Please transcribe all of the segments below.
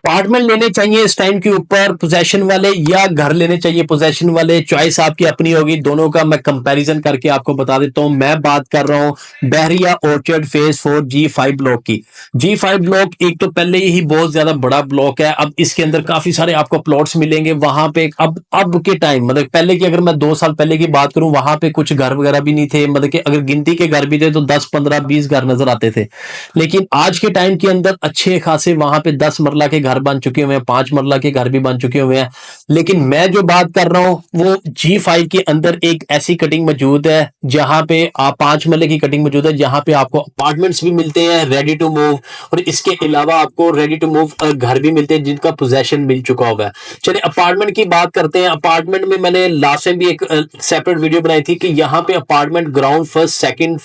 Apartment लेने चाहिए इस टाइम के ऊपर पोजेशन वाले या घर लेने चाहिए पोजेशन वाले, चॉइस आपकी अपनी होगी। दोनों का मैं कंपैरिजन करके आपको बता देता हूं। मैं बात कर रहा हूं बहरिया ऑर्चर्ड फेज 4 G5 ब्लॉक की। G5 ब्लॉक एक तो पहले ही बहुत ज्यादा बड़ा ब्लॉक है। अब इसके अंदर काफी सारे आपको प्लॉट्स मिलेंगे वहां पे। अब के टाइम मतलब पहले की अगर मैं 2 साल पहले की बात करूं, वहां पे कुछ घर वगैरह भी नहीं थे। मतलब कि अगर गिनती के घर भी थे तो 10 15 20 घर नजर आते थे। लेकिन आज के टाइम के अंदर अच्छे खासे वहां पे 10 मरला के घर बन चुके हुए हैं, 5 मरला के घर भी बन चुके हुए हैं। लेकिन मैं जो बात कर रहा हूं वो G5 के अंदर एक ऐसी कटिंग मौजूद है जहां पे आप 5 मरले की कटिंग मौजूद है, जहां पे आपको अपार्टमेंट्स भी मिलते हैं रेडी टू मूव, और इसके अलावा आपको रेडी टू मूव घर भी मिलते हैं जिनका पोजेशन मिल चुका होगा। चलिए अपार्टमेंट की बात करते हैं। अपार्टमेंट में मैंने लास्ट टाइम भी एक सेपरेट वीडियो बनाई थी कि यहाँ पे apartment ground first second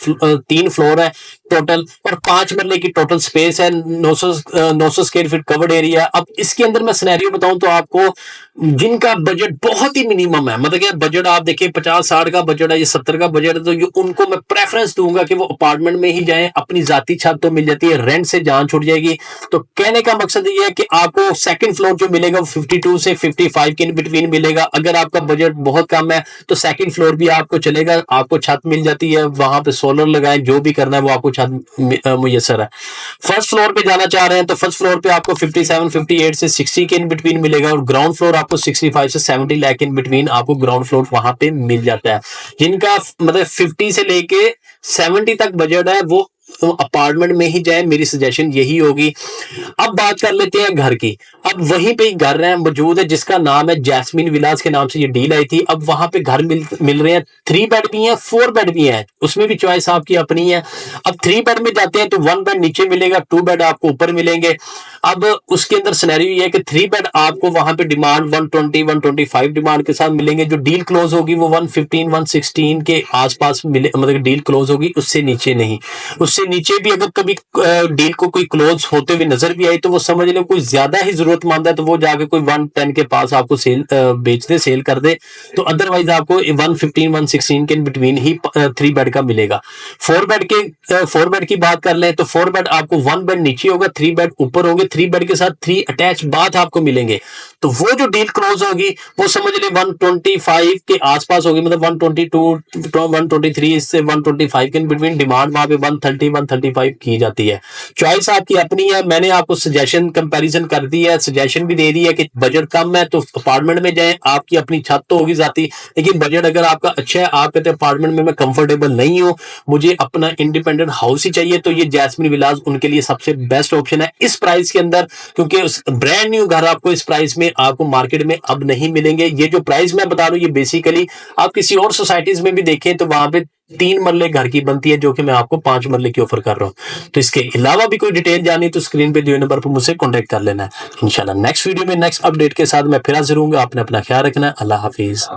3 floor है टोटल, और 5 मरले की टोटल स्पेस है। 900 स्क्वायर फीट कवर्ड एरिया। अब इसके अंदर मैं सिनेरियो बताऊं तो आपको जिनका बजट बहुत ही मिनिमम है, मतलब कि बजट आप देखिए 50-60 का बजट है, ये 70 का बजट है, तो ये उनको मैं प्रेफरेंस दूंगा कि वो अपार्टमेंट में ही जाएं। अपनी जाती छत तो मिल जाती है, रेंट से जान छूट जाएगी। तो कहने का मकसद ये है कि आपको सेकंड फ्लोर जो मिलेगा वो 52 से 55 के बिटवीन मिलेगा। अगर आपका बजट बहुत कम है तो सेकंड फ्लोर भी आपको चलेगा, आपको छत मिल जाती है, वहां पे सोलर लगाएं, जो भी करना है वो आपको मुयसर है। फर्स्ट फ्लोर पे जाना चाह रहे हैं तो फर्स्ट फ्लोर पे आपको 57 58 से 60 के इन बिटवीन मिलेगा, और ग्राउंड फ्लोर आपको 65 से 70 लाख इन बिटवीन आपको ग्राउंड फ्लोर वहां पे मिल जाता है। जिनका मतलब 50 से लेके 70 तक बजट है वो तो अपार्टमेंट में ही जाए, मेरी सजेशन यही होगी। अब बात कर लेते हैं घर की। अब वहीं पे घर है मौजूद है जिसका नाम है जैस्मिन विलास के नाम से ये डील आई थी। अब वहां पे घर मिल रहे हैं, 3 बेड भी हैं, 4 बेड भी हैं, उसमें भी चॉइस आपकी अपनी है। अब 3 बेड में जाते हैं तो 1 बेड नीचे मिलेगा, 2 बेड आपको ऊपर मिलेंगे। अब उसके अंदर सिनेरियो ये है कि 3 बेड आपको वहां पे डिमांड 120 125 डिमांड के साथ मिलेंगे। जो डील क्लोज होगी वो 115 116 के आसपास मिले, मतलब डील क्लोज होगी, उससे नीचे नहीं। उससे नीचे भी अगर कभी डील को कोई क्लोज होते हुए नजर भी आई तो वो समझ ले कोई ज्यादा ही जरूरतमंद है तो वो जाके कोई 110 के पास आपको बेच दे, सेल कर दे। तो अदरवाइज आपको 115 116 के बिटवीन ही 3 बेड का मिलेगा। 4 बेड की बात कर ले तो 4 बेड आपको 1 बेड नीचे होगा, 3 बेड ऊपर होंगे। 3 बेड के साथ 3 अटैच बाथ आपको मिलेंगे। तो वो जो डील क्लोज होगी वो समझ ले 125 के आसपास होगी, मतलब 122 123 से 125 के बिटवीन डिमांड वहां पे 130 135 की जाती है। चॉइस आपकी अपनी है। मैंने आपको सजेशन कंपैरिजन कर दी है, सजेशन भी दे दी है कि बजट कम है तो अपार्टमेंट में जाएं, आपकी अपनी छत तो होगी जाती, लेकिन बजट अगर आपका अच्छा है, आप कहते हैं अपार्टमेंट में मैं कंफर्टेबल नहीं हूं, मुझे अपना इंडिपेंडेंट हाउस ही चाहिए, तो ये जैस्मिन विलास उनके लिए सबसे बेस्ट ऑप्शन है इस प्राइस के अंदर। क्योंकि ब्रांड न्यू घर आपको इस प्राइस में आपको मार्केट में अब नहीं मिलेंगे। ये जो प्राइस मैं बता रहा हूं ये बेसिकली आप किसी और सोसाइटीज में भी देखें तो वहां पे 3 मरले घर की बनती है, जो कि मैं आपको 5 मरले की ऑफर कर रहा हूं। तो इसके अलावा भी कोई डिटेल जानी तो स्क्रीन पे दिए नंबर पर मुझसे कांटेक्ट कर लेना है। इंशाल्लाह नेक्स्ट वीडियो में नेक्स्ट अपडेट के साथ मैं फिर हाजिर हूंगा। आपने अपना ख्याल रखना है। अल्लाह हाफिज।